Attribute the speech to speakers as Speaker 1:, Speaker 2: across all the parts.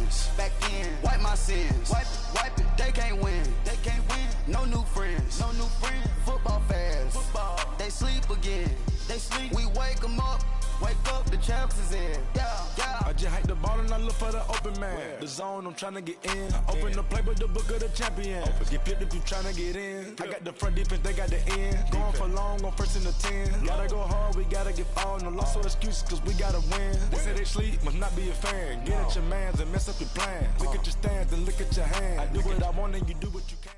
Speaker 1: ends. Back in, wipe my sins. Wipe it. They can't win. No new friends. Football fans. They sleep again. We wake them up. Wake up, the champs is in. Yeah.
Speaker 2: I just hike the ball and I look for the open man. The zone, I'm trying to get in. Open the playbook, the book of the champion. Get flipped if you trying to get in. I got the front defense, they got the end. Going for long, on first and the 10. Gotta go hard, we gotta get all. No loss or excuses, cause we gotta win. They say they sleep, must not be a fan. Get at your mans and mess up your plans. Look at your stands and look at your hands. I do what I want and you do what you can.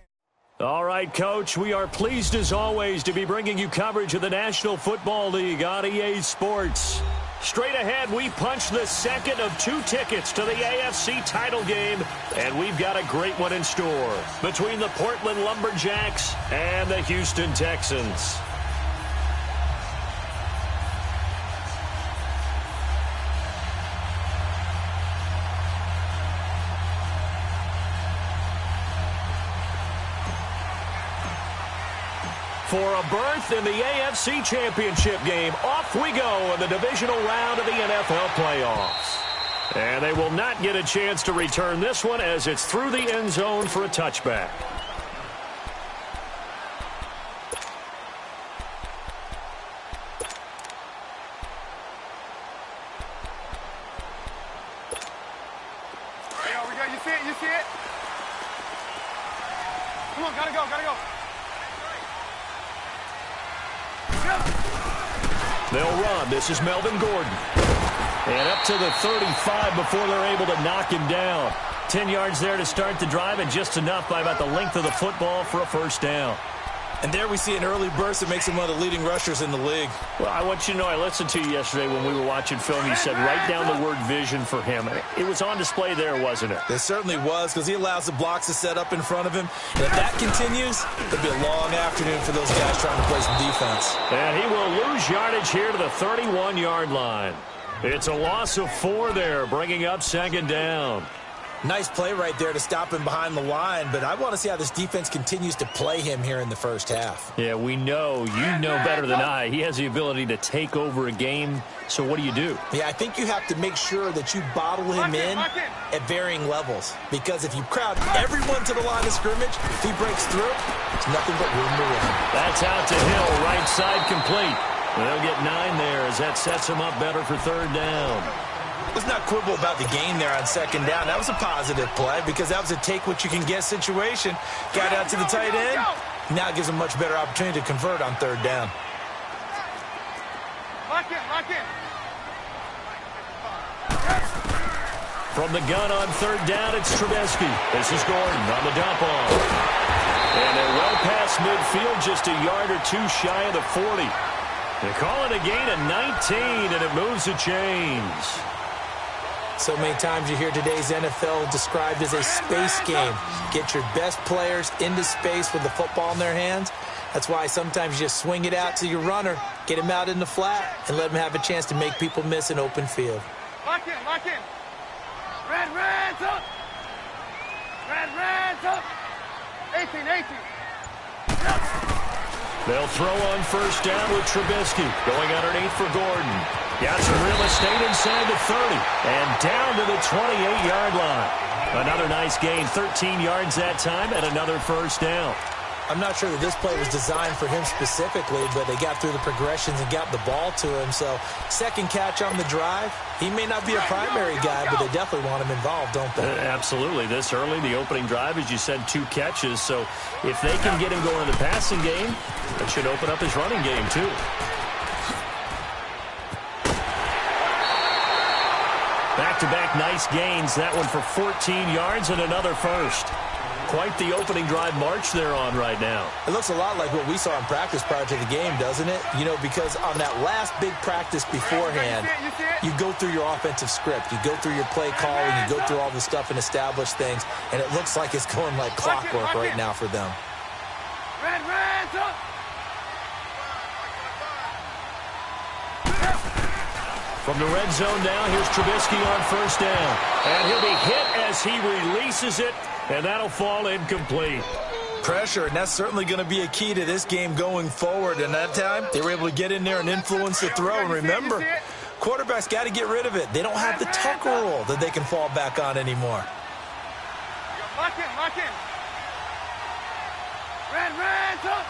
Speaker 3: All right, Coach, we are pleased as always to be bringing you coverage of the National Football League on EA Sports. Straight ahead, we punch the second of 2 tickets to the AFC title game, and we've got a great one in store between the Portland Lumberjacks and the Houston Texans. For a berth in the AFC Championship game, off we go in the divisional round of the NFL playoffs. And they will not get a chance to return this one as it's through the end zone for a touchback.
Speaker 4: There we go. You see it? Come on, gotta go.
Speaker 3: They'll run. This is Melvin Gordon. And up to the 35 before they're able to knock him down. 10 yards there to start the drive, and just enough by about the length of the football for a first down.
Speaker 5: And there we see an early burst that makes him one of the leading rushers in the league.
Speaker 3: Well, I want you to know, I listened to you yesterday when we were watching film. You said write down the word vision for him. It was on display there, wasn't it?
Speaker 5: It certainly was, because he allows the blocks to set up in front of him. And if that continues, it'll be a long afternoon for those guys trying to play some defense.
Speaker 3: And he will lose yardage here to the 31-yard line. It's a loss of 4 there, bringing up second down.
Speaker 5: Nice play right there to stop him behind the line, but I want to see how this defense continues to play him here in the first half.
Speaker 3: Yeah, we know. You know better than I. He has the ability to take over a game, so what do you do?
Speaker 5: Yeah, I think you have to make sure that you bottle him in at varying levels, because if you crowd everyone to the line of scrimmage, if he breaks through, it's nothing but room to run.
Speaker 3: That's out to Hill, right side complete. They'll get 9 there as that sets him up better for third down.
Speaker 5: Let's not quibble about the gain there on second down. That was a positive play because that was a take-what-you-can-get situation. Got out to the tight end. Now it gives him a much better opportunity to convert on third down.
Speaker 4: Lock in.
Speaker 3: From the gun on third down, it's Trubisky. This is Gordon on the dump off. And they're well past midfield, just a yard or 2 shy of the 40. They call it a gain of 19, and it moves the chains.
Speaker 5: So many times you hear today's NFL described as a space game. Get your best players into space with the football in their hands. That's why sometimes you just swing it out to your runner, get him out in the flat, and let him have a chance to make people miss an open field.
Speaker 4: Lock in. Red up. 18.
Speaker 3: They'll throw on first down with Trubisky. Going underneath for Gordon. Got some real estate inside the 30. And down to the 28-yard line. Another nice gain, 13 yards that time, and another first down.
Speaker 5: I'm not sure that this play was designed for him specifically, but they got through the progressions and got the ball to him. So second catch on the drive. He may not be a primary guy, but they definitely want him involved, don't they?
Speaker 3: Absolutely. This early, the opening drive, as you said, 2 catches. So if they can get him going in the passing game, that should open up his running game too. Back-to-back nice gains. That one for 14 yards and another first. Quite the opening drive march they're on right now.
Speaker 5: It looks a lot like what we saw in practice prior to the game, doesn't it? You know, because on that last big practice beforehand, you go through your offensive script. You go through your play calling. You go through all the stuff and establish things. And it looks like it's going like clockwork right now for them.
Speaker 4: Red up.
Speaker 3: From the red zone now, here's Trubisky on first down. And he'll be hit as he releases it, and that'll fall incomplete.
Speaker 5: Pressure, and that's certainly going to be a key to this game going forward. And that time, they were able to get in there and influence the throw. And remember, Quarterbacks got to get rid of it. They don't have the tuck rule that they can fall back on anymore.
Speaker 4: Lock in, lock in. Ran, tuck.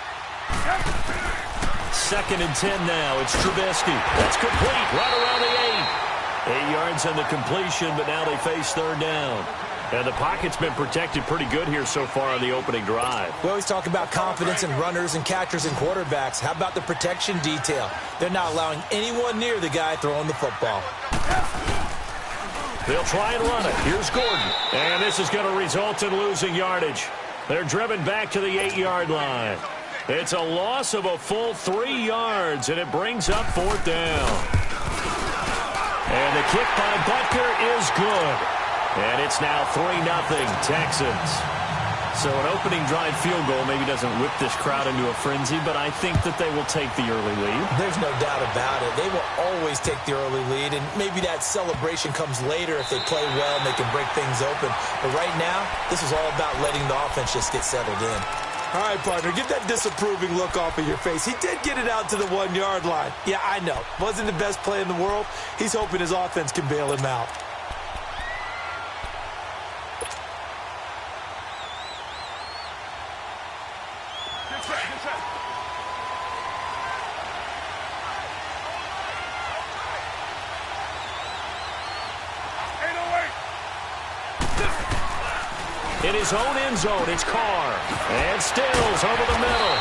Speaker 3: 2nd and 10 now. It's Trubisky. That's complete. Right around the 8. 8 yards on the completion, but now they face 3rd down. And the pocket's been protected pretty good here so far on the opening drive.
Speaker 5: We always talk about confidence in runners and catchers and quarterbacks. How about the protection detail? They're not allowing anyone near the guy throwing the football.
Speaker 3: They'll try and run it. Here's Gordon. And this is going to result in losing yardage. They're driven back to the 8-yard line. It's a loss of a full 3 yards, and it brings up 4th down. And the kick by Butker is good. And it's now 3-0 Texans. So an opening drive field goal maybe doesn't whip this crowd into a frenzy, but I think that they will take the early lead.
Speaker 5: There's no doubt about it. They will always take the early lead, and maybe that celebration comes later if they play well and they can break things open. But right now, this is all about letting the offense just get settled in. All right, partner, get that disapproving look off of your face. He did get it out to the 1-yard line. Yeah, I know. Wasn't the best play in the world. He's hoping his offense can bail him out.
Speaker 3: In his own end zone, it's Carr. And Stills over the middle.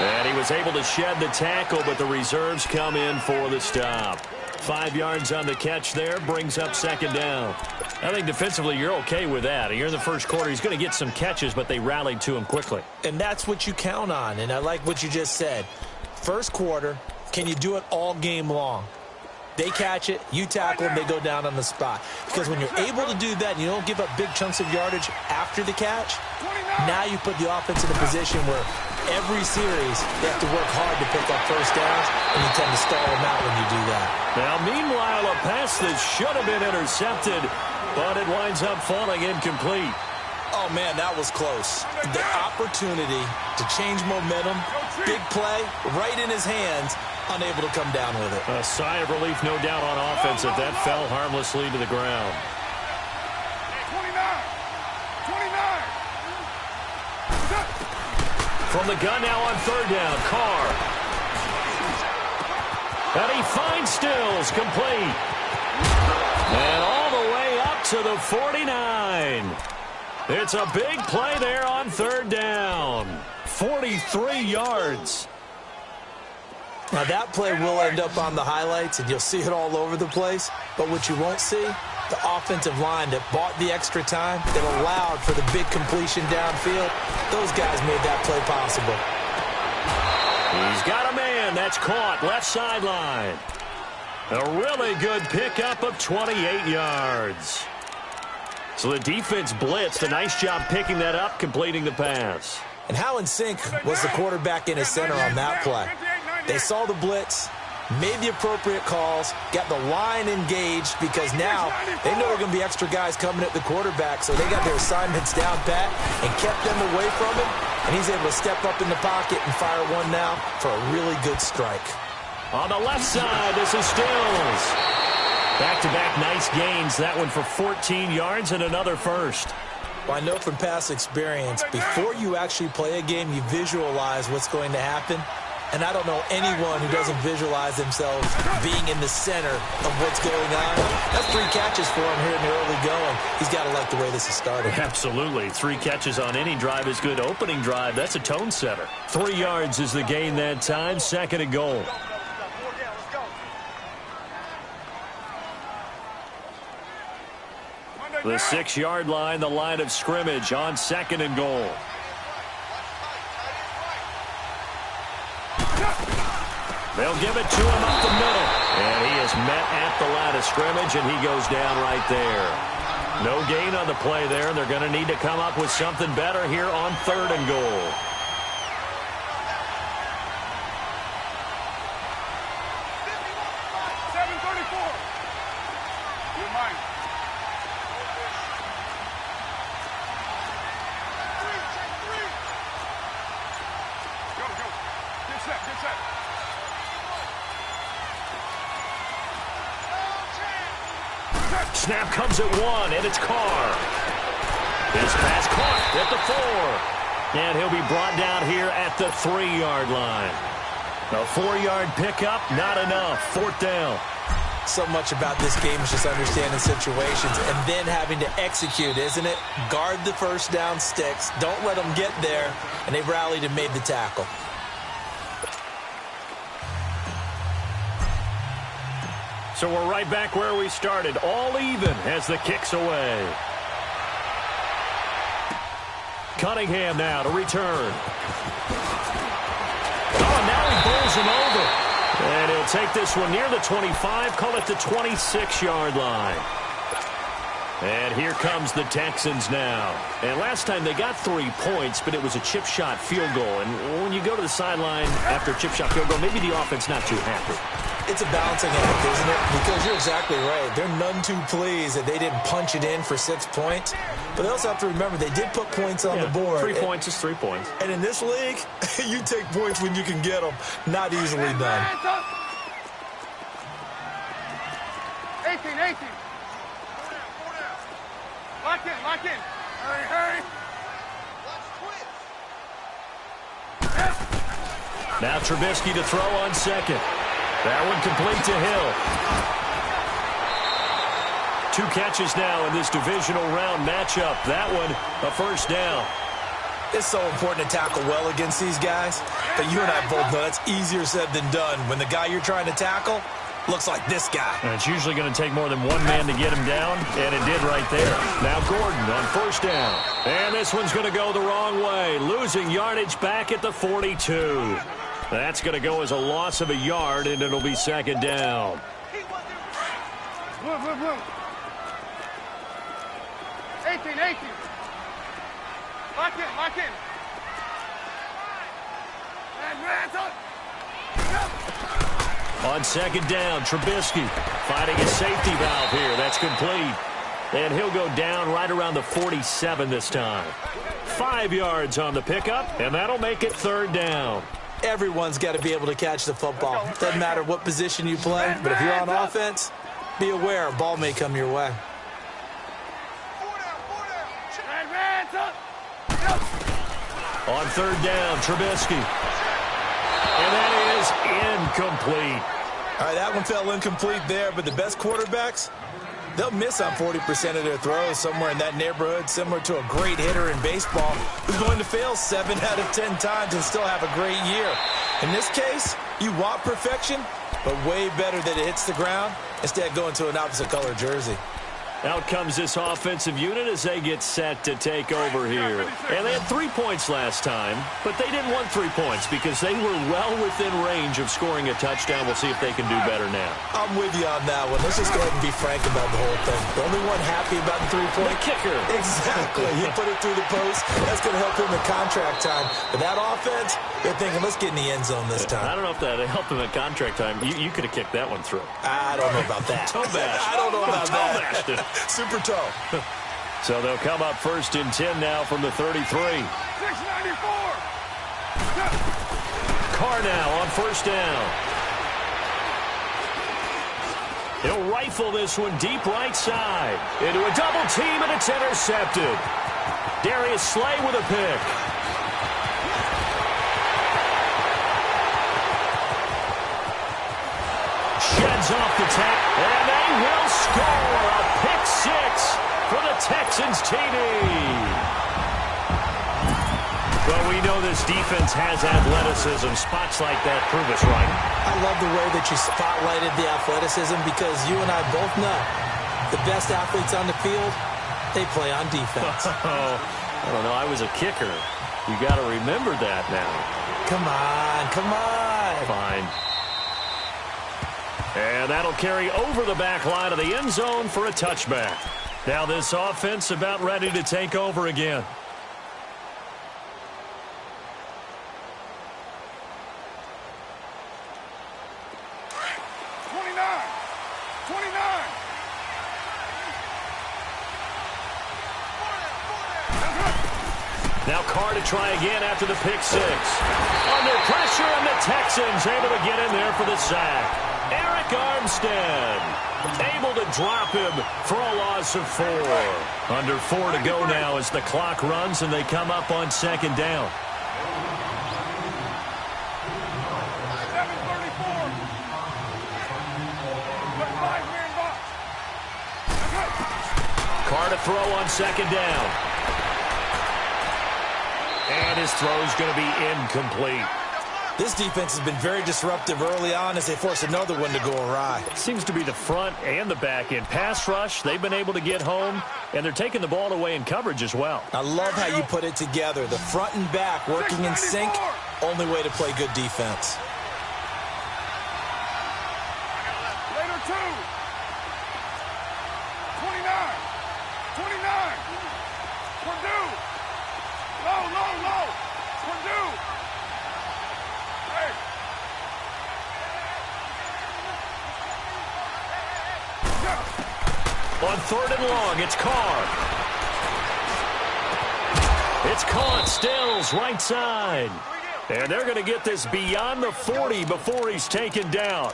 Speaker 3: And he was able to shed the tackle, but the reserves come in for the stop. 5 yards on the catch there, brings up 2nd down. I think defensively you're okay with that. Here in the first quarter, he's going to get some catches, but they rallied to him quickly.
Speaker 5: And that's what you count on, and I like what you just said. First quarter, can you do it all game long? They catch it, you tackle them, they go down on the spot. Because when you're able to do that and you don't give up big chunks of yardage after the catch, now you put the offense in a position where every series they have to work hard to pick up first downs, and you tend to stall them out when you do that.
Speaker 3: Now, meanwhile, a pass that should have been intercepted, but it winds up falling incomplete.
Speaker 5: Oh, man, that was close. The opportunity to change momentum, big play, right in his hands, unable to come down with it.
Speaker 3: A sigh of relief, no doubt, on offense if that fell harmlessly to the ground.
Speaker 4: 29.
Speaker 3: From the gun now on 3rd down, Carr. And he finds Stills, complete. And all the way up to the 49. It's a big play there on 3rd down. 43 yards.
Speaker 5: Now, that play will end up on the highlights, and you'll see it all over the place. But what you won't see, the offensive line that bought the extra time, that allowed for the big completion downfield, those guys made that play possible.
Speaker 3: He's got a man. That's caught. Left sideline. A really good pickup of 28 yards. So the defense blitzed. A nice job picking that up, completing the pass.
Speaker 5: And how in sync was the quarterback in his center on that play? They saw the blitz, made the appropriate calls, got the line engaged, because now they know there are going to be extra guys coming at the quarterback, so they got their assignments down pat and kept them away from him, and he's able to step up in the pocket and fire one now for a really good strike.
Speaker 3: On the left side, this is Stills. Back-to-back nice gains, that one for 14 yards and another first.
Speaker 5: Well, I know from past experience, before you actually play a game, you visualize what's going to happen. And I don't know anyone who doesn't visualize themselves being in the center of what's going on. That's 3 catches for him here in the early going. He's got to like the way this is starting.
Speaker 3: Absolutely. 3 catches on any drive is good. Opening drive, that's a tone setter. 3 yards is the gain that time. 2nd and goal. The 6-yard line, the line of scrimmage on 2nd and goal. They'll give it to him up the middle. And he is met at the line of scrimmage, and he goes down right there. No gain on the play there, and they're going to need to come up with something better here on 3rd and goal. Snap comes at 1, and it's Carr. His pass caught at the 4. And he'll be brought down here at the 3-yard line. A 4-yard pickup, not enough. 4th down.
Speaker 5: So much about this game is just understanding situations and then having to execute, isn't it? Guard the first down sticks. Don't let them get there. And they rallied and made the tackle.
Speaker 3: So we're right back where we started. All even as the kick's away. Cunningham now to return. Oh, now he bowls him over. And he'll take this one near the 25, call it the 26-yard line. And here comes the Texans now. And last time they got 3 points, but it was a chip shot field goal. And when you go to the sideline after a chip shot field goal, maybe the offense not too happy.
Speaker 5: It's a balancing act, isn't it? Because you're exactly right. They're none too pleased that they didn't punch it in for 6 points. But they also have to remember they did put points on the board.
Speaker 3: 3 points is 3 points.
Speaker 5: And in this league, you take points when you can get them. Not easily done.
Speaker 4: 18. Lock in. Hurry.
Speaker 3: Now Trubisky to throw on second. That one complete to Hill. 2 catches now in this divisional round matchup. That one, a first down.
Speaker 5: It's so important to tackle well against these guys. But you and I both know that's easier said than done. When the guy you're trying to tackle looks like this guy.
Speaker 3: And it's usually going to take more than one man to get him down, and it did right there. Now Gordon on first down. And this one's going to go the wrong way. Losing yardage back at the 42. That's going to go as a loss of a yard, and it'll be second down.
Speaker 4: Move. 18. Lock in.
Speaker 3: On second down, Trubisky finding a safety valve here. That's complete. And he'll go down right around the 47 this time. 5 yards on the pickup, and that'll make it third down.
Speaker 5: Everyone's got to be able to catch the football. Doesn't matter what position you play, but if you're on offense, be aware a ball may come your way.
Speaker 3: On third down, Trubisky. And that is incomplete.
Speaker 5: All right, that one fell incomplete there, but the best quarterbacks, they'll miss on 40% of their throws, somewhere in that neighborhood, similar to a great hitter in baseball who's going to fail 7 out of 10 times and still have a great year. In this case, you want perfection, but way better that it hits the ground instead of going to an opposite color jersey.
Speaker 3: Out comes this offensive unit as they get set to take over here. And they had 3 points last time, but they didn't want 3 points because they were well within range of scoring a touchdown. We'll see if they can do better now.
Speaker 5: I'm with you on that one. Let's just go ahead and be frank about the whole thing. The only one happy about the 3-point?
Speaker 3: The kicker.
Speaker 5: Exactly. He put it through the post. That's going to help him in contract time. But that offense, they're thinking, let's get in the end zone this time.
Speaker 3: I don't know if that helped him at contract time. You could have kicked that one through.
Speaker 5: I don't know about that.
Speaker 3: Toe bash.
Speaker 5: I don't know about that.
Speaker 3: Bashed it.
Speaker 5: Super toe.
Speaker 3: So they'll come up first and 10 now from the 33.
Speaker 4: 694.
Speaker 3: Carr now on first down. He'll rifle this one deep right side. Into a double team, and it's intercepted. Darius Slay with a pick. Sheds off the tap, and they will score a pick 6 for the Texans TD. Well, we know this defense has athleticism. Spots like that prove us right.
Speaker 5: I love the way that you spotlighted the athleticism because you and I both know the best athletes on the field, they play on defense.
Speaker 3: I don't know. I was a kicker. You got to remember that now.
Speaker 5: Come on.
Speaker 3: Fine. And that'll carry over the back line of the end zone for a touchback. Now this offense about ready to take over again. Now Carr to try again after the pick 6. Under pressure, and the Texans able to get in there for the sack. Aaron Eric Armstead. Able to drop him for a loss of 4. Under 4 to go now as the clock runs and they come up on second down. Carr to throw on second down. And his throw's going to be incomplete.
Speaker 5: This defense has been very disruptive early on as they force another one to go awry.
Speaker 3: Seems to be the front and the back end. Pass rush, they've been able to get home, and they're taking the ball away in coverage as well.
Speaker 5: I love how you put it together. The front and back working in sync, only way to play good defense.
Speaker 4: Later 2. 29. 29. Purdue. Low, low, low. Purdue. Hey.
Speaker 3: On 3rd and long, it's Carr. It's caught, Stills, right side. And they're going to get this beyond the 40 before he's taken down.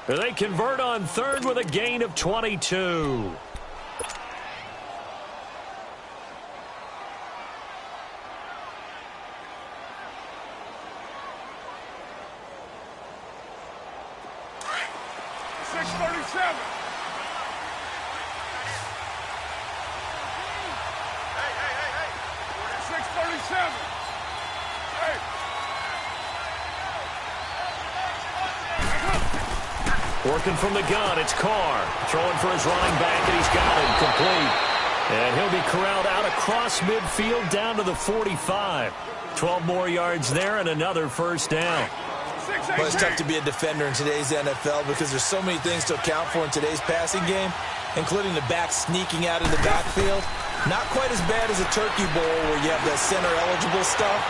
Speaker 3: They convert on 3rd with a gain of 22. Working from the gun, it's Carr. Throwing for his running back, and he's got him complete. And he'll be corralled out across midfield down to the 45. 12 more yards there and another first down.
Speaker 5: Well, it's tough to be a defender in today's NFL because there's so many things to account for in today's passing game, including the back sneaking out of the backfield. Not quite as bad as a turkey bowl where you have the center-eligible stuff,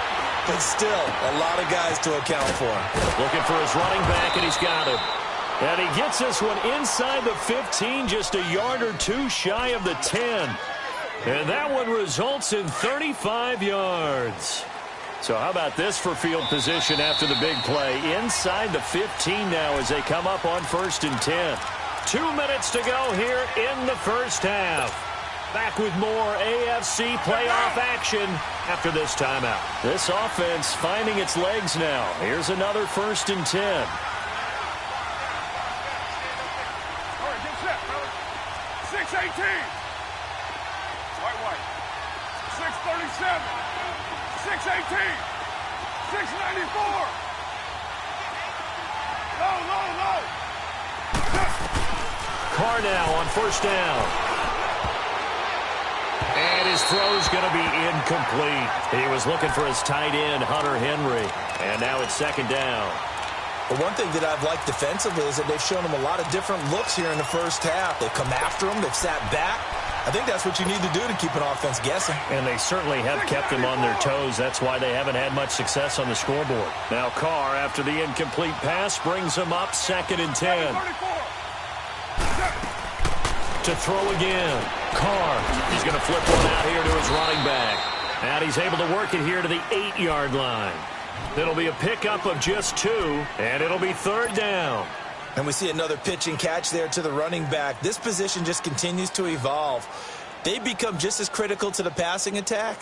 Speaker 5: but still a lot of guys to account for.
Speaker 3: Looking for his running back, and he's got him. And he gets this one inside the 15, just a yard or two shy of the 10. And that one results in 35 yards. So how about this for field position after the big play? Inside the 15 now as they come up on 1st and 10. 2 minutes to go here in the first half. Back with more AFC playoff action after this timeout. This offense finding its legs now. Here's another 1st and 10.
Speaker 4: 6-18. White. 6-37. 6-18. 6-94. Low.
Speaker 3: Carr now on 1st down. And his throw's going to be incomplete. He was looking for his tight end, Hunter Henry. And now it's 2nd down.
Speaker 5: But one thing that I've liked defensively is that they've shown him a lot of different looks here in the first half. They've come after him. They've sat back. I think that's what you need to do to keep an offense guessing.
Speaker 3: And they certainly have kept them on their toes. That's why they haven't had much success on the scoreboard. Now Carr, after the incomplete pass, brings them up 2nd and 10. To throw again. Carr. He's going to flip one out here to his running back. And he's able to work it here to the 8-yard line. It'll be a pickup of just 2, and it'll be 3rd down.
Speaker 5: And we see another pitch and catch there to the running back. This position just continues to evolve. They become just as critical to the passing attack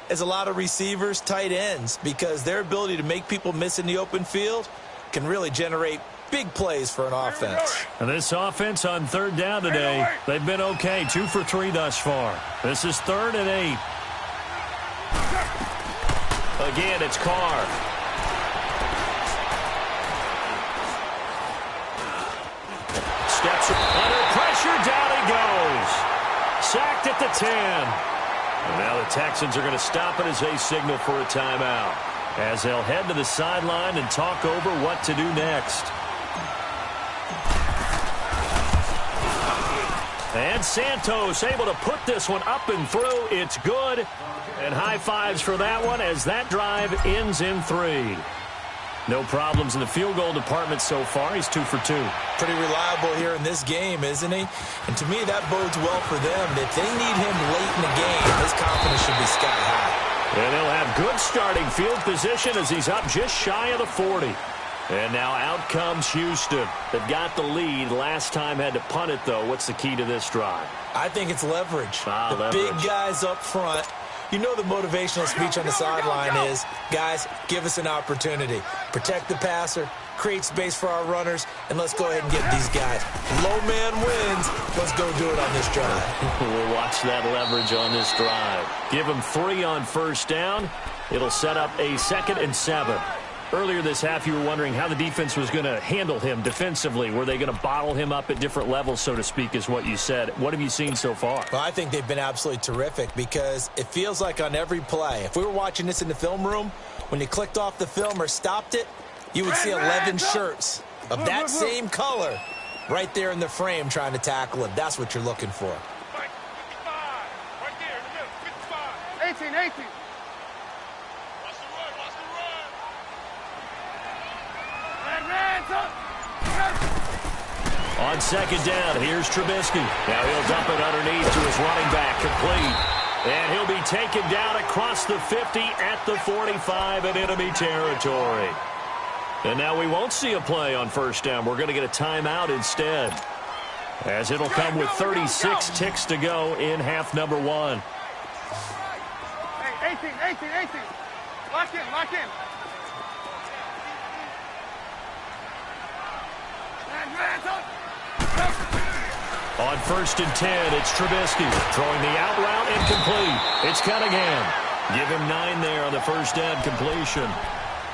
Speaker 5: as a lot of receivers, tight ends, because their ability to make people miss in the open field can really generate big plays for an offense.
Speaker 3: And this offense on 3rd down today, they've been okay. 2 for 3 thus far. This is 3rd and 8. Again, it's Carr. Steps under pressure, down he goes. Sacked at the 10. And now the Texans are going to stop it as they signal for a timeout, as they'll head to the sideline and talk over what to do next. And Santos able to put this one up and through. It's good. And high fives for that one as that drive ends in 3. No problems in the field goal department so far. He's 2 for 2.
Speaker 5: Pretty reliable here in this game, isn't he? And to me, that bodes well for them. If they need him late in the game, his confidence should be sky high.
Speaker 3: And he'll have good starting field position as he's up just shy of the 40. And now out comes Houston. They've got the lead. Last time had to punt it, though. What's the key to this drive?
Speaker 5: I think it's leverage.
Speaker 3: Leverage.
Speaker 5: Big guys up front. You know the motivational speech on the sideline is, guys, give us an opportunity. Protect the passer, create space for our runners, and let's go ahead and get these guys. Low man wins. Let's go do it on this drive.
Speaker 3: We'll watch that leverage on this drive. Give them 3 on first down. It'll set up a 2nd and 7. Earlier this half, you were wondering how the defense was going to handle him defensively. Were they going to bottle him up at different levels, so to speak, is what you said. What have you seen so far?
Speaker 5: Well, I think they've been absolutely terrific because it feels like on every play, if we were watching this in the film room, when you clicked off the film or stopped it, you would see 11 shirts of that same color right there in the frame trying to tackle him. That's what you're looking for.
Speaker 4: 18.
Speaker 3: On 2nd down, here's Trubisky. Now he'll dump it underneath to his running back, complete. And he'll be taken down across the 50 at the 45 in enemy territory. And now we won't see a play on first down. We're going to get a timeout instead, as it'll come with 36 ticks to go in half number 1.
Speaker 4: Hey, 18. Lock in.
Speaker 3: On 1st and 10, it's Trubisky throwing the out route incomplete. It's Cunningham. Give him 9 there on the first down completion.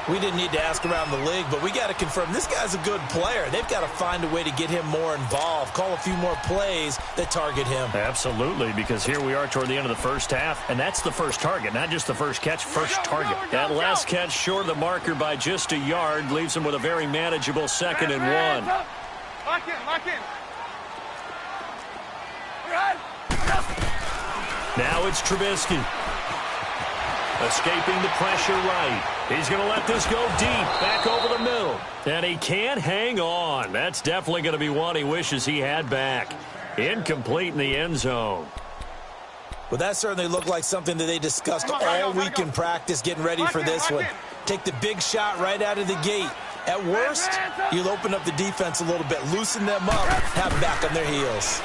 Speaker 5: We didn't need to ask around the league, but we got to confirm this guy's a good player. They've got to find a way to get him more involved, call a few more plays that target him.
Speaker 3: Absolutely, because here we are toward the end of the first half, and that's the first target, not just the first catch, first target. That last catch short of the marker by just a yard leaves him with a very manageable 2nd and 1.
Speaker 4: Lock in.
Speaker 3: Now it's Trubisky. Escaping the pressure right. He's going to let this go deep, back over the middle. And he can't hang on. That's definitely going to be one he wishes he had back. Incomplete in the end zone.
Speaker 5: Well, that certainly looked like something that they discussed all week in practice, getting ready for this one. Take the big shot right out of the gate. At worst, you'll open up the defense a little bit, loosen them up, have them back on their heels.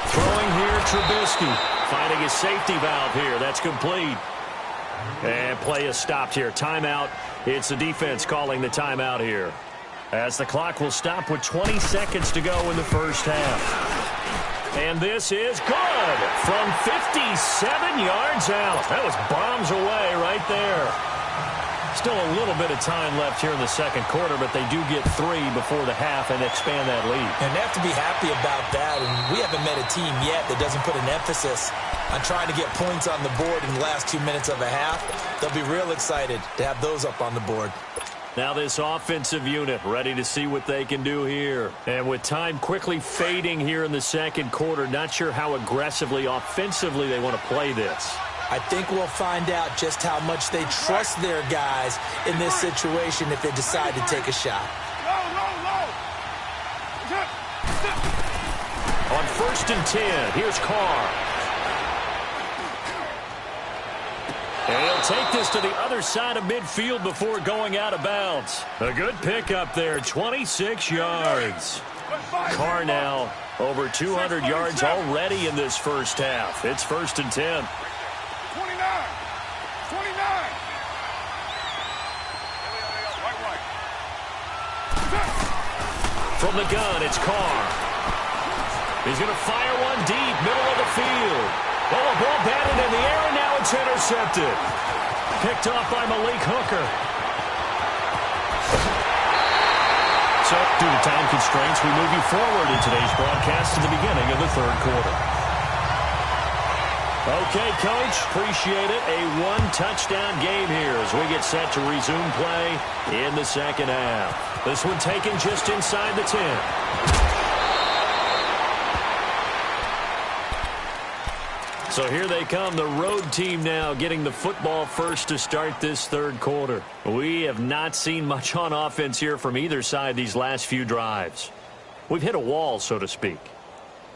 Speaker 3: Throwing here, Trubisky. Finding his safety valve here. That's complete. And play is stopped here. Timeout. It's the defense calling the timeout here, as the clock will stop with 20 seconds to go in the first half. And this is good from 57 yards out. That was bombs away right there. Still a little bit of time left here in the second quarter, but they do get 3 before the half and expand that lead.
Speaker 5: And they have to be happy about that. And we haven't met a team yet that doesn't put an emphasis on trying to get points on the board in the last 2 minutes of a half. They'll be real excited to have those up on the board.
Speaker 3: Now this offensive unit ready to see what they can do here. And with time quickly fading here in the second quarter, not sure how aggressively offensively they want to play this.
Speaker 5: I think we'll find out just how much they trust their guys in this situation if they decide to take a shot.
Speaker 3: On 1st and 10, here's Carr. And he'll take this to the other side of midfield before going out of bounds. A good pickup there, 26 yards. Carr now over 200 yards already in this first half. It's 1st and 10.
Speaker 4: 29.
Speaker 3: From the gun, it's Carr. He's going to fire one deep, middle of the field. Oh, ball batted in the air, and now it's intercepted. Picked off by Malik Hooker. So, due to time constraints, we move you forward in today's broadcast to the beginning of the third quarter. Okay, Coach, appreciate it. A one-touchdown game here as we get set to resume play in the second half. This one taken just inside the 10. So here they come, the road team now getting the football first to start this third quarter. We have not seen much on offense here from either side these last few drives. We've hit a wall, so to speak.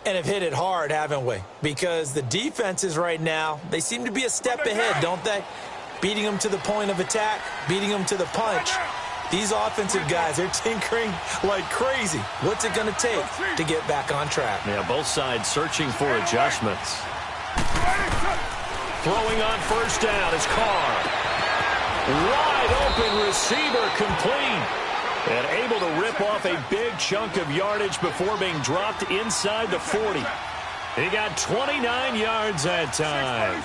Speaker 5: And have hit it hard, haven't we? Because the defenses right now, they seem to be a step ahead, don't they? Beating them to the point of attack, beating them to the punch. These offensive guys, they're tinkering like crazy. What's it going to take to get back on track?
Speaker 3: Yeah, both sides searching for adjustments. Throwing on first down is Carr. Wide open receiver complete. And able to rip off a big chunk of yardage before being dropped inside the 40. He got 29 yards that time.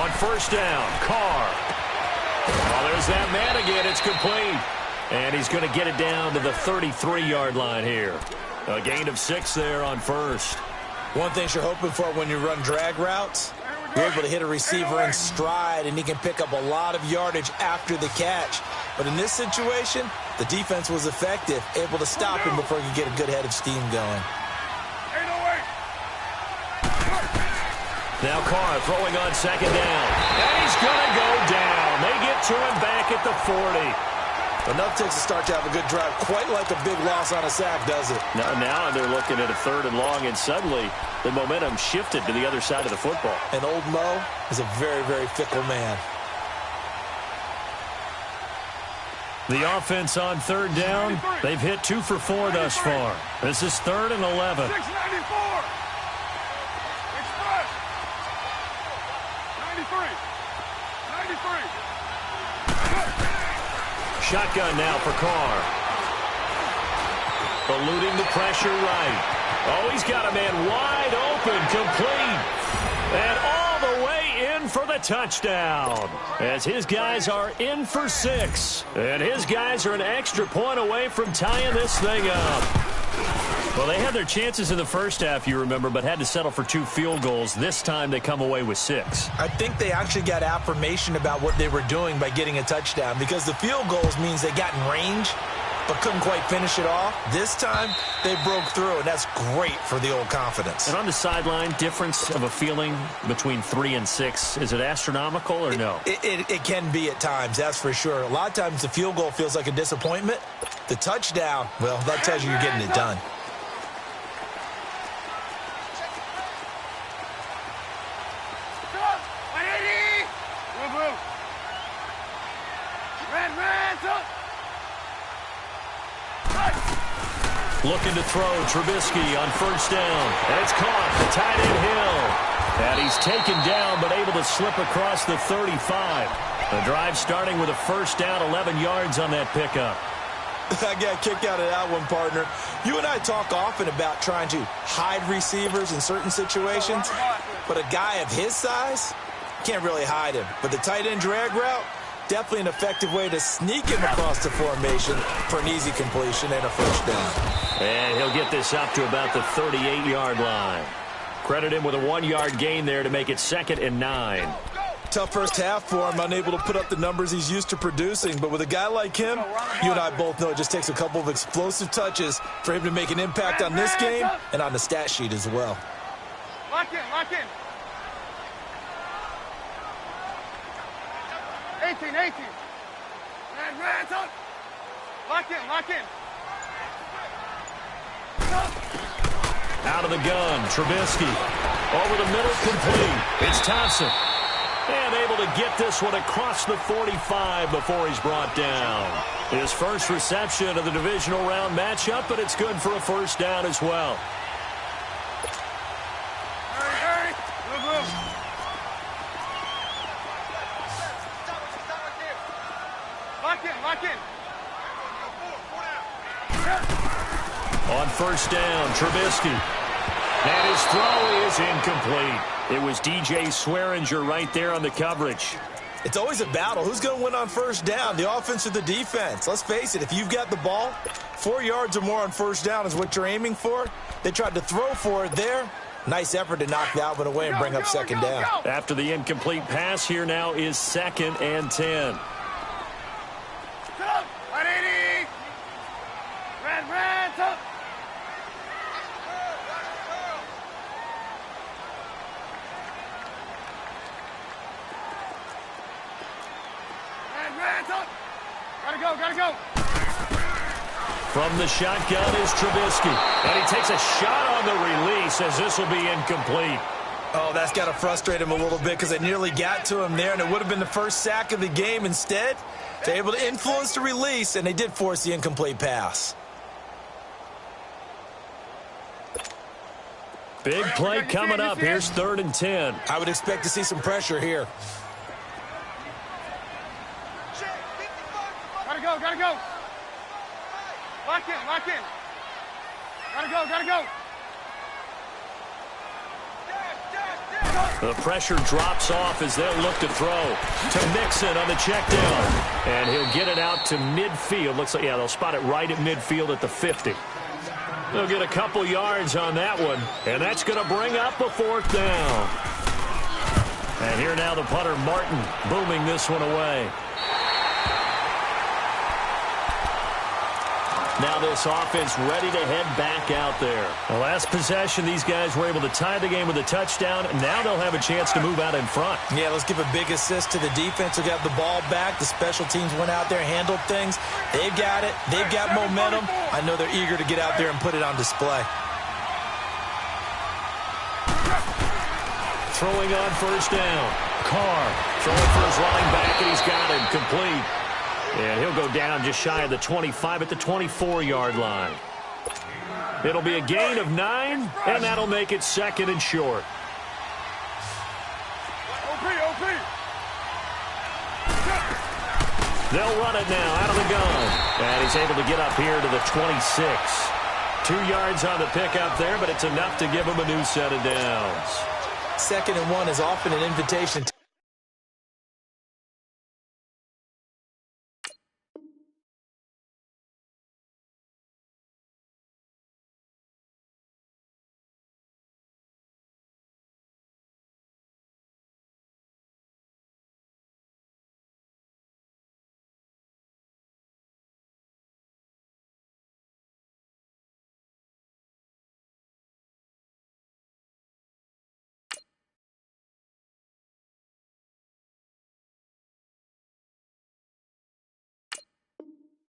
Speaker 3: On first down, Carr. Oh, there's that man again. It's complete. And he's going to get it down to the 33-yard line here. A gain of 6 there on first.
Speaker 5: One thing you're hoping for when you run drag routes, you're able to hit a receiver in stride, and he can pick up a lot of yardage after the catch. But in this situation, the defense was effective, able to stop him before he could get a good head of steam going.
Speaker 3: Now Carr throwing on second down. And he's going to go down. They get to him back at the 40.
Speaker 5: Enough takes to start to have a good drive. Quite like a big loss on a sack, does it?
Speaker 3: Now they're looking at a 3rd and long, and suddenly the momentum shifted to the other side of the football.
Speaker 5: And old Mo is a very, very fickle man.
Speaker 3: The offense on 3rd down, they've hit 2 for 4 thus far. This is 3rd and 11.
Speaker 4: 694. Express. 93. 93.
Speaker 3: Shotgun now for Carr. Eluding the pressure right. Oh, he's got a man wide open, complete. And all the way in for the touchdown. As his guys are in for 6. And his guys are an extra point away from tying this thing up. Well, they had their chances in the first half, you remember, but had to settle for 2 field goals. This time they come away with 6.
Speaker 5: I think they actually got affirmation about what they were doing by getting a touchdown, because the field goals means they got in range but couldn't quite finish it off. This time they broke through, and that's great for the old confidence.
Speaker 3: And on the sideline, difference of a feeling between 3 and 6, is it astronomical or no?
Speaker 5: It can be at times, that's for sure. A lot of times the field goal feels like a disappointment. The touchdown, well, that tells you you're getting it done.
Speaker 3: Looking to throw, Trubisky on first down. And it's caught, the tight end Hill. And he's taken down, but able to slip across the 35. The drive starting with a first down, 11 yards on that pickup.
Speaker 5: I got a kick out of that one, partner. You and I talk often about trying to hide receivers in certain situations, but a guy of his size, can't really hide him. But the tight end drag route, definitely an effective way to sneak him across the formation for an easy completion and a first down.
Speaker 3: And he'll get this up to about the 38-yard line. Credit him with a 1-yard gain there to make it 2nd and 9.
Speaker 5: Tough first half for him, unable to put up the numbers he's used to producing. But with a guy like him, you and I both know it just takes a couple of explosive touches for him to make an impact on this game and on the stat sheet as well.
Speaker 4: Lock in, lock in. 18. Lock in, lock in.
Speaker 3: Out of the gun, Trubisky. Over the middle, complete. It's Thompson. And able to get this one across the 45 before he's brought down. His first reception of the divisional round matchup, but it's good for a first down as well.
Speaker 4: Hurry. Move. Lock in.
Speaker 3: On first down, Trubisky. And his throw is incomplete. It was DJ Swearinger right there on the coverage.
Speaker 5: It's always a battle. Who's going to win on first down, the offense or the defense? Let's face it, if you've got the ball, 4 yards or more on first down is what you're aiming for. They tried to throw for it there. Nice effort to knock Dalvin away and bring up second down.
Speaker 3: After the incomplete pass, here now is 2nd and 10.
Speaker 4: Gotta go.
Speaker 3: From the shotgun is Trubisky. And he takes a shot on the release as this will be incomplete.
Speaker 5: Oh, that's got to frustrate him a little bit because they nearly got to him there, and it would have been the first sack of the game. Instead, they're able to influence the release, and they did force the incomplete pass.
Speaker 3: Big play coming up. Here's 3rd and 10.
Speaker 5: I would expect to see some pressure here.
Speaker 4: Gotta go, gotta go. Lock in, lock in. Gotta go, gotta go.
Speaker 3: The pressure drops off as they'll look to throw to Mixon on the check down. And he'll get it out to midfield. Looks like, yeah, they'll spot it right at midfield at the 50. They'll get a couple yards on that one. And that's going to bring up a 4th down. And here now the punter, Martin, booming this one away. Now this offense ready to head back out there. The last possession, these guys were able to tie the game with a touchdown, and now they'll have a chance to move out in front.
Speaker 5: Yeah, let's give a big assist to the defense who got the ball back. The special teams went out there, handled things. They've got it. They've got momentum. I know they're eager to get out there and put it on display.
Speaker 3: Throwing on 1st down. Carr throwing for his running back, and he's got him complete. And he'll go down just shy of the 25 at the 24-yard line. It'll be a gain of 9, and that'll make it 2nd and short.
Speaker 4: OP.
Speaker 3: They'll run it now out of the gun. And he's able to get up here to the 26. 2 yards on the pickup there, but it's enough to give him a new set of downs.
Speaker 5: 2nd and 1 is often an invitation.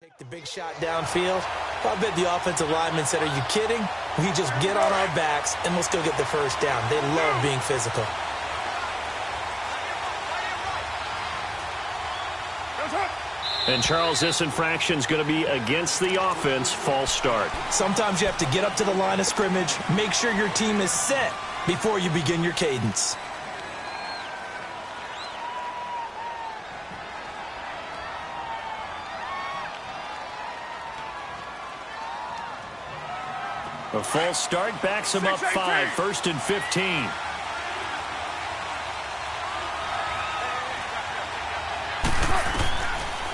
Speaker 5: Take the big shot downfield. I bet the offensive lineman said, are you kidding? We just get on our backs and we'll still get the 1st down. They love being physical.
Speaker 3: And, Charles, this infraction's going to be against the offense. False start.
Speaker 5: Sometimes you have to get up to the line of scrimmage, make sure your team is set before you begin your cadence.
Speaker 3: A false start backs him up 5, 1st and 15.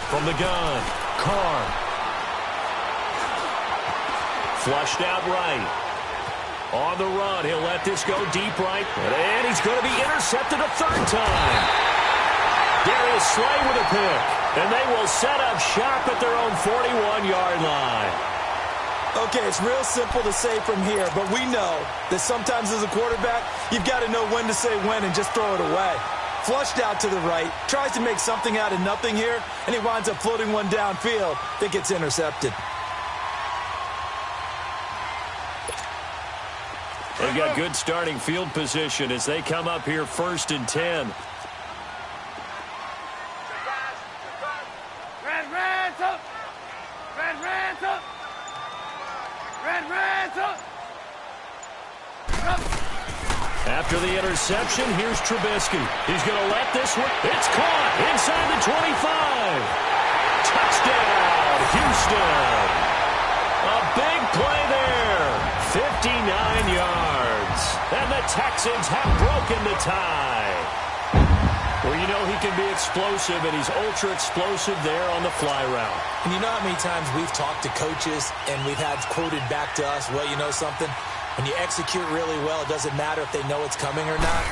Speaker 3: From the gun, Carr. Flushed out right. On the run, he'll let this go deep right. And he's going to be intercepted a 3rd time. Darius Slay with a pick. And they will set up shop at their own 41-yard line.
Speaker 5: Okay, it's real simple to say from here, but we know that sometimes as a quarterback, you've got to know when to say when and just throw it away. Flushed out to the right, tries to make something out of nothing here, and he winds up floating one downfield that gets intercepted.
Speaker 3: They've got good starting field position as they come up here 1st and 10. After the interception, here's Trubisky. He's going to let this one. It's caught inside the 25. Touchdown, Houston. A big play there. 59 yards. And the Texans have broken the tie. Well, you know he can be explosive, and he's ultra explosive there on the fly route.
Speaker 5: And you know how many times we've talked to coaches and we've had quoted back to us, well, you know something? When you execute really well, it doesn't matter if they know it's coming or not.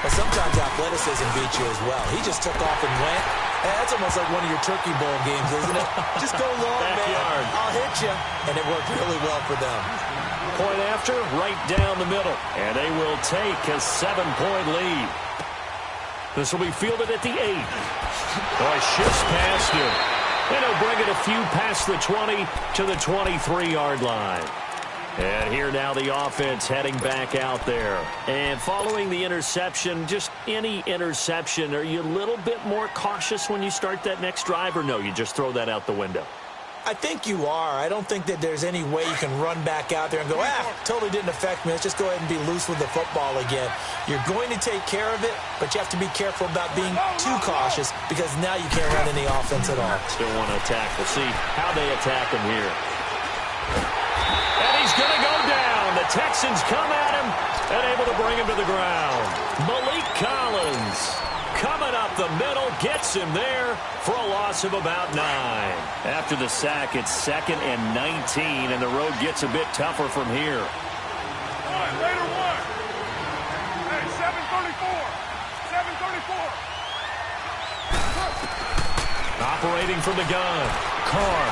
Speaker 5: But sometimes athleticism beats you as well. He just took off and went. And that's almost like one of your Turkey Bowl games, isn't it? Just go long, man. I'll hit you. And it worked really well for them.
Speaker 3: Point after, right down the middle. And they will take a 7-point lead. This will be fielded at the 8. Oh, shifts past him. And he'll bring it a few past the 20 to the 23-yard line. And here now the offense heading back out there. And following the interception, just any interception, are you a little bit more cautious when you start that next drive, or no, you just throw that out the window?
Speaker 5: I think you are. I don't think that there's any way you can run back out there and go, totally didn't affect me. Let's just go ahead and be loose with the football again. You're going to take care of it, but you have to be careful about being too cautious because now you can't run any offense at all.
Speaker 3: Still want to attack. We'll see how they attack him here. And he's going to go down. The Texans come at him and able to bring him to the ground. Malik Collins coming up the middle, gets him there for a loss of about 9. After the sack, it's 2nd and 19, and the road gets a bit tougher from here.
Speaker 4: All right, later one. Hey, 7:34. 7:34.
Speaker 3: Operating from the gun, Carr.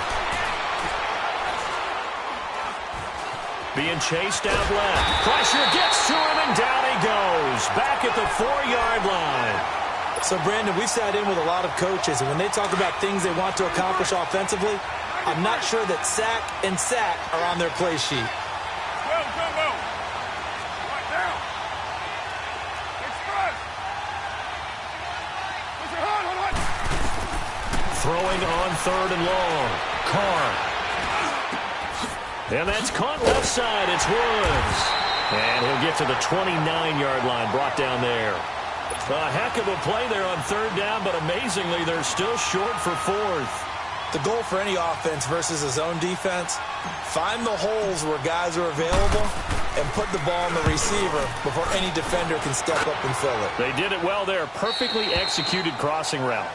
Speaker 3: Being chased out left. Pressure gets to him, and down he goes. Back at the 4-yard line.
Speaker 5: So, Brandon, we've sat in with a lot of coaches, and when they talk about things they want to accomplish offensively, I'm not sure that sack and sack are on their play sheet.
Speaker 4: Well, Jumbo. Right down. Express.
Speaker 3: Throwing on 3rd and long. Carr. And that's caught left side. It's Woods. And he'll get to the 29-yard line, brought down there. A heck of a play there on 3rd down, but amazingly, they're still short for 4th.
Speaker 5: The goal for any offense versus a zone defense, find the holes where guys are available and put the ball on the receiver before any defender can step up and fill it.
Speaker 3: They did it well there. Perfectly executed crossing route.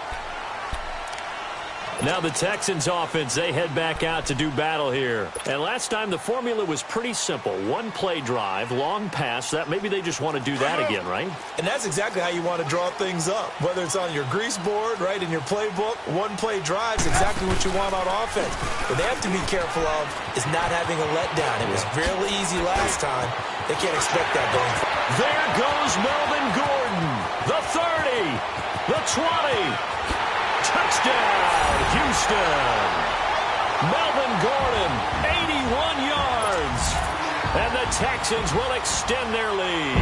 Speaker 3: Now the Texans offense, they head back out to do battle here. And last time the formula was pretty simple. 1-play drive, long pass. That maybe they just want to do that again, right?
Speaker 5: And that's exactly how you want to draw things up. Whether it's on your grease board, right, in your playbook, 1-play drive is exactly what you want on offense. What they have to be careful of is not having a letdown. It was real easy last time. They can't expect that going forward.
Speaker 3: There goes Melvin Gordon. The 30. The 20. Touchdown, Houston. Melvin Gordon, 81 yards. And the Texans will extend their lead.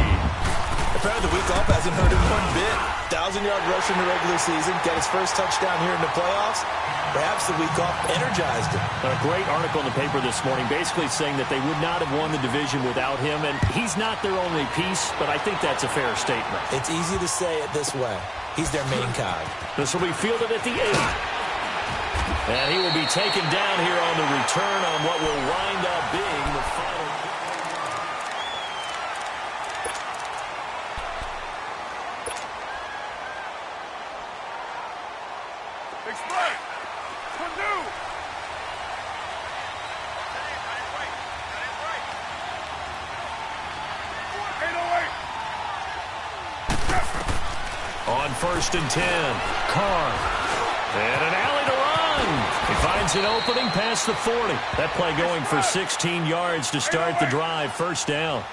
Speaker 5: Apparently the week off hasn't hurt him one bit. 1,000-yard rush in the regular season. Got his first touchdown here in the playoffs. Perhaps the week off energized him.
Speaker 3: A great article in the paper this morning basically saying that they would not have won the division without him. And he's not their only piece, but I think that's a fair statement.
Speaker 5: It's easy to say it this way. He's their main cog.
Speaker 3: This will be fielded at the 8. And he will be taken down here on the return on what will wind up being the final.
Speaker 4: Express. Purdue.
Speaker 3: On 1st and 10, Carr. And an alley to run. He finds an opening past the 40. That play going for 16 yards to start the drive. 1st down.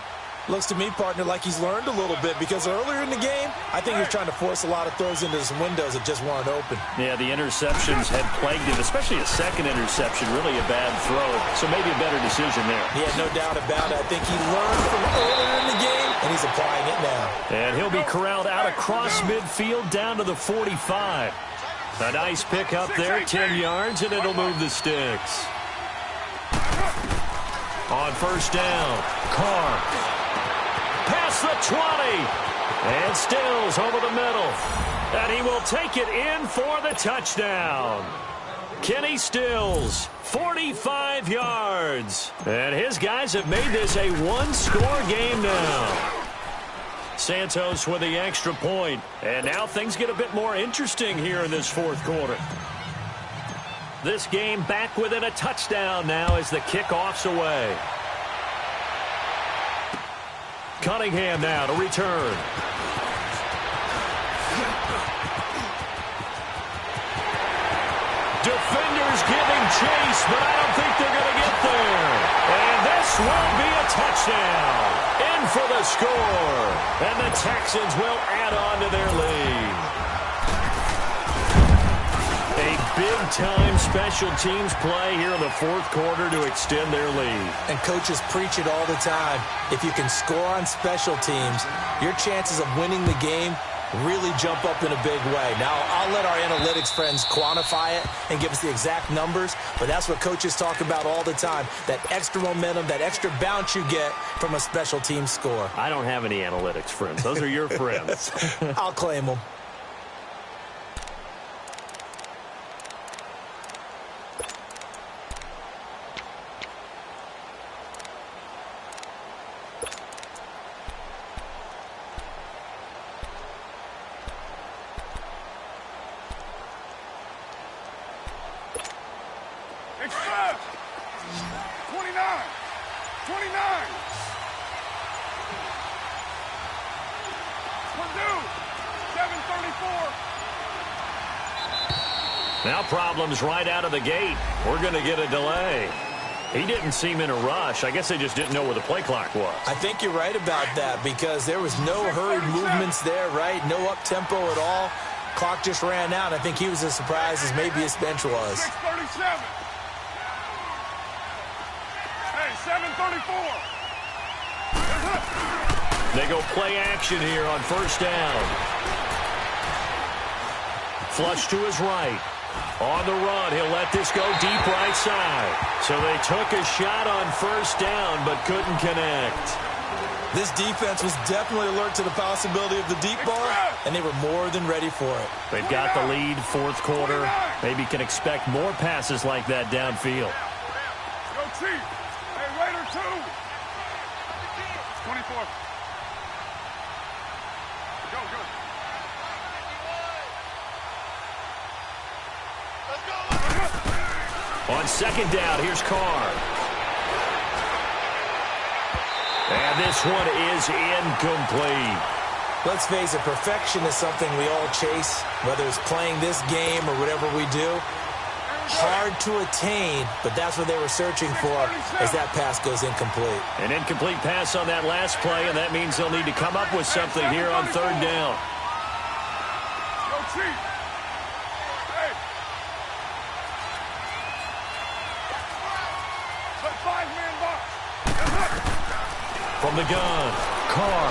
Speaker 5: Looks to me, partner, like he's learned a little bit because earlier in the game, I think he was trying to force a lot of throws into some windows that just weren't open.
Speaker 3: Yeah, the interceptions had plagued him, especially a second interception, really a bad throw. So maybe a better decision there.
Speaker 5: Yeah, no doubt about it. I think he learned from earlier in the game, and he's applying it now.
Speaker 3: And he'll be corralled out across midfield down to the 45. A nice pick up there, 10 yards, and it'll move the sticks. On 1st down, Carr. Past the 20. And Stills over the middle. And he will take it in for the touchdown. Kenny Stills, 45 yards. And his guys have made this a one-score game now. Santos with the extra point. And now things get a bit more interesting here in this 4th quarter. This game back within a touchdown now as the kickoff's away. Cunningham now to return. Defenders giving chase, but I don't think they're going to get there. And this will be a touchdown. In for the score. And the Texans will add on to their lead. A big-time special teams play here in the fourth quarter to extend their lead.
Speaker 5: And coaches preach it all the time. If you can score on special teams, your chances of winning the game really jump up in a big way. Now, I'll let our analytics friends quantify it and give us the exact numbers, but that's what coaches talk about all the time, that extra momentum, that extra bounce you get from a special team score.
Speaker 3: I don't have any analytics friends. Those are your friends.
Speaker 5: I'll claim them.
Speaker 3: Now problems right out of the gate. We're going to get a delay. He didn't seem in a rush. I guess they just didn't know where the play clock was.
Speaker 5: I think you're right about that because there was no hurried movements there, right? No up-tempo at all. Clock just ran out. I think he was as surprised as maybe his bench was.
Speaker 4: 6:37. Hey, 7:34.
Speaker 3: They go play action here on first down. Flush to his right. On the run, he'll let this go deep right side. So they took a shot on first down, but couldn't connect.
Speaker 5: This defense was definitely alert to the possibility of the deep ball, and they were more than ready for it.
Speaker 3: They've got the lead, fourth quarter. Maybe can expect more passes like that downfield.
Speaker 4: Go Chief. Hey, Raider 2. 24. Go.
Speaker 3: On second down, here's Carr. And this one is incomplete.
Speaker 5: Let's face it, perfection is something we all chase, whether it's playing this game or whatever we do. Hard to attain, but that's what they were searching for as that pass goes incomplete.
Speaker 3: An incomplete pass on that last play, and that means they'll need to come up with something here on third down.
Speaker 4: Go Chief. Hey. Put 5-man box.
Speaker 3: From the gun, Carr.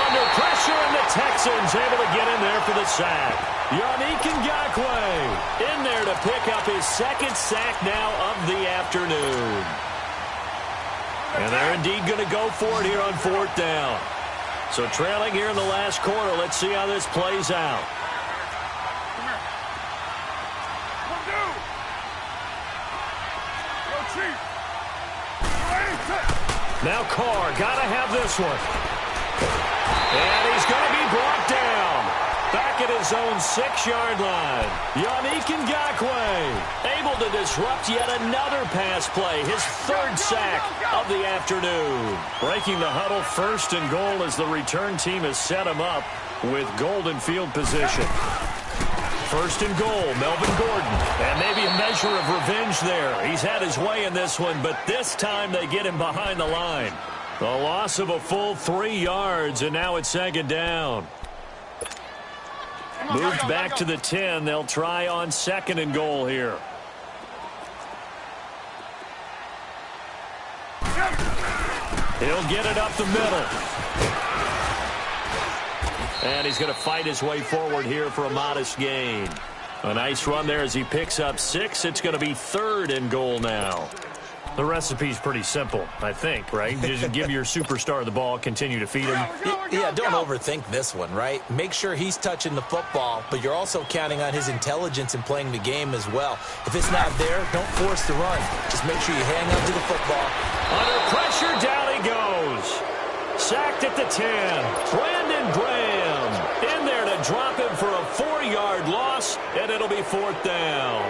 Speaker 3: Under pressure, and the Texans able to get in there for the sack. Yannick Ngakoue in there to pick up his second sack now of the afternoon. And they're indeed going to go for it here on fourth down. So trailing here in the last quarter, let's see how this plays out.
Speaker 4: Come here. Go Chief.
Speaker 3: Now Carr, gotta have this one. And he's going to be brought down. Back at his own 6-yard line. Yannick Ngakoue able to disrupt yet another pass play. His third sack of the afternoon. Breaking the huddle, first and goal as the return team has set him up with golden field position. First and goal, Melvin Gordon. And maybe a measure of revenge there. He's had his way in this one, but this time they get him behind the line. The loss of a full 3 yards, and now it's second down. Moved back to the 10. They'll try on second and goal here. He'll get it up the middle. And he's going to fight his way forward here for a modest gain. A nice run there as he picks up 6. It's going to be third and goal now. The recipe's pretty simple, I think, right? Just give your superstar the ball, continue to feed him.
Speaker 5: Yeah, don't overthink this one, right? Make sure he's touching the football, but you're also counting on his intelligence in playing the game as well. If it's not there, don't force the run. Just make sure you hang on to the football.
Speaker 3: Under pressure, down he goes. Sacked at the 10. Brandon Graham in there to drop him for a 4-yard loss, and it'll be fourth down.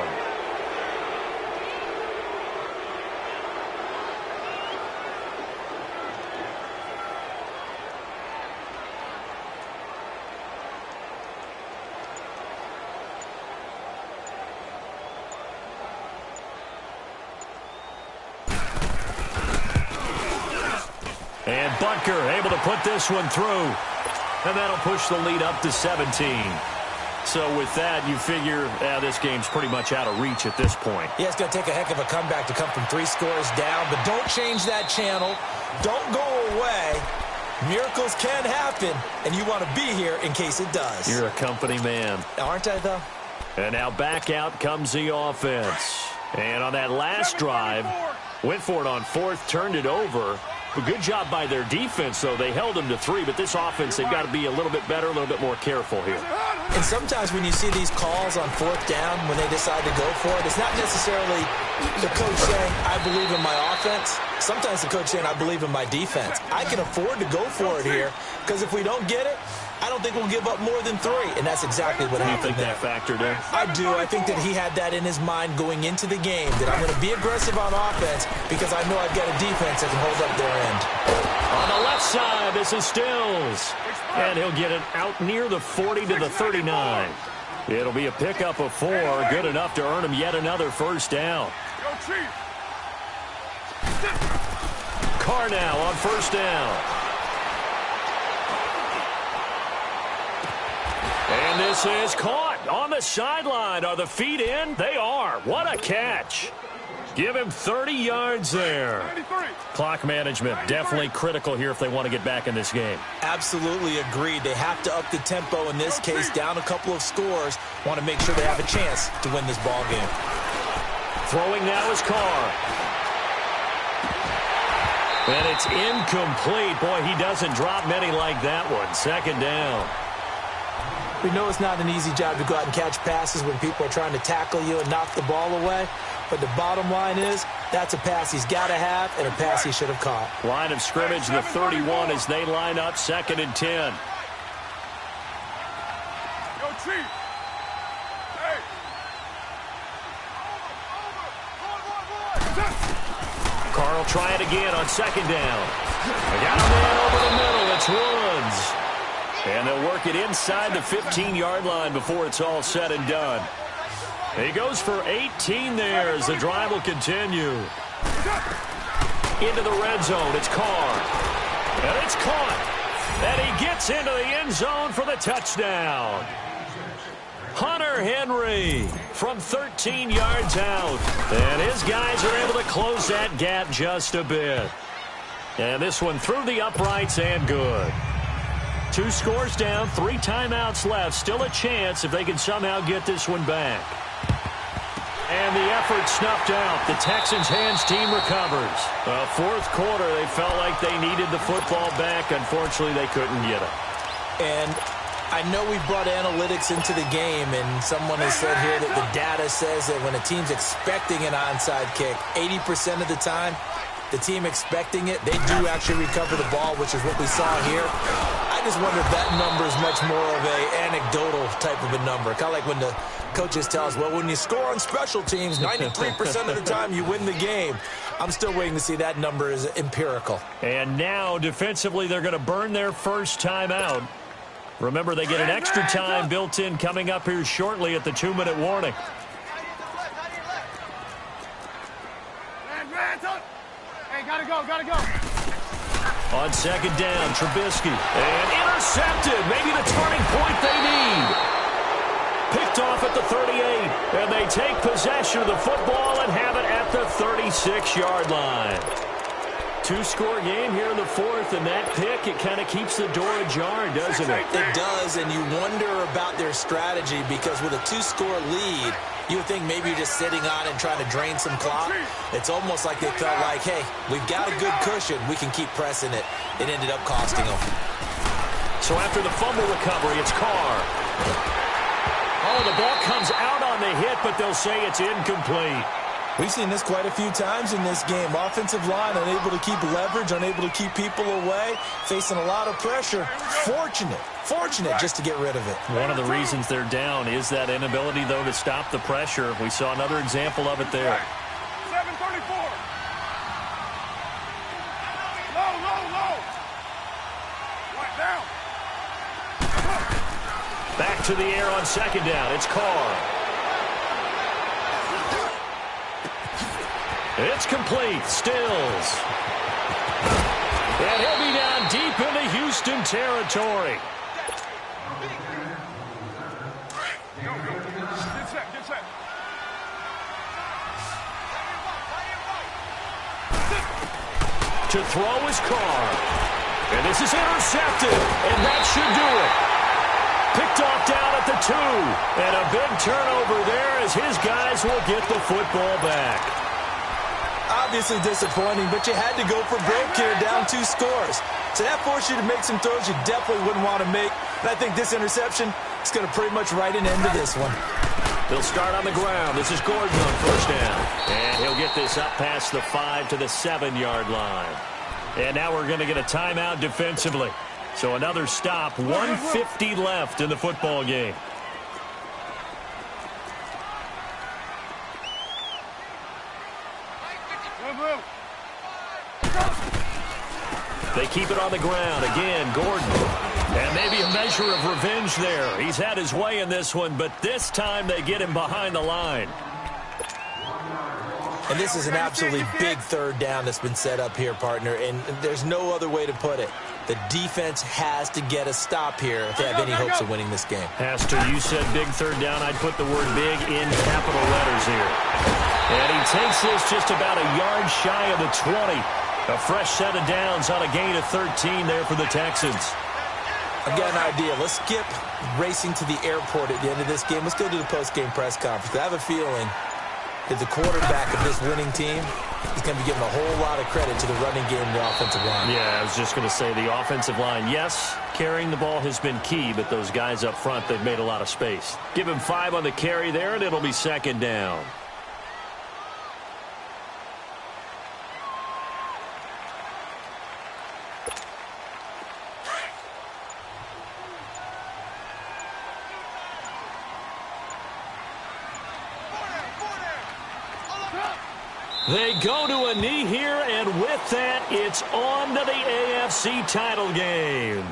Speaker 3: And Butker able to put this one through. And that'll push the lead up to 17. So with that, you figure this game's pretty much out of reach at this point.
Speaker 5: Yeah, it's going to take a heck of a comeback to come from 3 scores down, but don't change that channel. Don't go away. Miracles can happen, and you want to be here in case it does.
Speaker 3: You're a company man.
Speaker 5: Aren't I, though?
Speaker 3: And now back out comes the offense. And on that last drive, went for it on 4th, turned it over. A good job by their defense, though. They held them to 3, but this offense, they've got to be a little bit better, a little bit more careful here.
Speaker 5: And sometimes when you see these calls on 4th down, when they decide to go for it, it's not necessarily the coach saying, I believe in my offense. Sometimes the coach saying, I believe in my defense. I can afford to go for it here, because if we don't get it, I don't think we'll give up more than 3, and that's exactly what happened there.
Speaker 3: Do you think that factored in?
Speaker 5: I do. I think that he had that in his mind going into the game, that I'm going to be aggressive on offense because I know I've got a defense that can hold up their end.
Speaker 3: On the left side, this is Stills, and he'll get it out near the 40 to the 39. It'll be a pickup of 4, good enough to earn him yet another first down. Carr now on first down. And this is caught on the sideline. Are the feet in? They are. What a catch. Give him 30 yards there. Clock management definitely critical here if they want to get back in this game.
Speaker 5: Absolutely agreed. They have to up the tempo in this case, down a couple of scores. Want to make sure they have a chance to win this ball game.
Speaker 3: Throwing now is Carr. And it's incomplete. Boy, he doesn't drop many like that one. 2nd down.
Speaker 5: We know it's not an easy job to go out and catch passes when people are trying to tackle you and knock the ball away. But the bottom line is, that's a pass he's got to have and a pass he should have caught.
Speaker 3: Line of scrimmage, the 31 as they line up 2nd and 10. Carr will try it again on 2nd down. They got a man over the middle. It's Woods. And they'll work it inside the 15-yard line before it's all said and done. He goes for 18 there as the drive will continue. Into the red zone, it's Carr. And it's caught. And he gets into the end zone for the touchdown. Hunter Henry from 13 yards out. And his guys are able to close that gap just a bit. And this one through the uprights and good. 2 scores down, 3 timeouts left. Still a chance if they can somehow get this one back. And the effort snuffed out. The Texans' hands team recovers. 4th quarter, they felt like they needed the football back. Unfortunately, they couldn't get it.
Speaker 5: And I know we brought analytics into the game, and someone has said here that the data says that when a team's expecting an onside kick, 80% of the time, the team expecting it, they do actually recover the ball, which is what we saw here. I just wonder if that number is much more of an anecdotal type of a number. Kind of like when the coaches tell us, well, when you score on special teams, 93% of the time you win the game. I'm still waiting to see that number is empirical.
Speaker 3: And now, defensively, they're going to burn their first time out. Remember, they get an extra time built in coming up here shortly at the 2-minute warning.
Speaker 4: Hey, gotta go.
Speaker 3: On 2nd down, Trubisky. And intercepted. Maybe the turning point they need. Picked off at the 38. And they take possession of the football and have it at the 36-yard line. 2-score game here in the 4th, and that pick, it kind of keeps the door ajar, doesn't it?
Speaker 5: It does, and you wonder about their strategy because with a 2-score lead, you would think maybe you're just sitting on it and trying to drain some clock. It's almost like they felt like, hey, we've got a good cushion. We can keep pressing it. It ended up costing them.
Speaker 3: So after the fumble recovery, it's Carr. Oh, the ball comes out on the hit, but they'll say it's incomplete.
Speaker 5: We've seen this quite a few times in this game. Offensive line unable to keep leverage, unable to keep people away, facing a lot of pressure. Fortunate just to get rid of it.
Speaker 3: One of the reasons they're down is that inability, though, to stop the pressure. We saw another example of it there.
Speaker 4: 734. Low. Right down.
Speaker 3: Back to the air on 2nd down. It's Carr. It's complete. Stills. And he'll be down deep into Houston territory. to throw his car. And this is intercepted, and that should do it. Picked off down at the 2. And a big turnover there as his guys will get the football back.
Speaker 5: Obviously disappointing, but you had to go for broke here, down 2 scores. So that forced you to make some throws you definitely wouldn't want to make. And I think this interception is going to pretty much write an end to this one.
Speaker 3: They'll start on the ground. This is Gordon on first down. And he'll get this up past the 5 to the 7-yard line. And now we're going to get a timeout defensively. So another stop, 1:50 left in the football game. They keep it on the ground. Again, Gordon. And maybe a measure of revenge there. He's had his way in this one, but this time they get him behind the line.
Speaker 5: And this is an absolutely big third down that's been set up here, partner, and there's no other way to put it. The defense has to get a stop here if they have any hopes of winning this game.
Speaker 3: Has to. You said big third down. I'd put the word big in capital letters here. And he takes this just about a yard shy of the 20. A fresh set of downs on a gain of 13 there for the Texans.
Speaker 5: I've got an idea. Let's skip racing to the airport at the end of this game. Let's go to the post-game press conference. I have a feeling that the quarterback of this winning team is going to be given a whole lot of credit to the running game and the offensive line.
Speaker 3: Yeah, I was just going to say the offensive line. Yes, carrying the ball has been key, but those guys up front, they've made a lot of space. Give him 5 on the carry there, and it'll be second down. They go to a knee here, and with that, it's on to the AFC title game.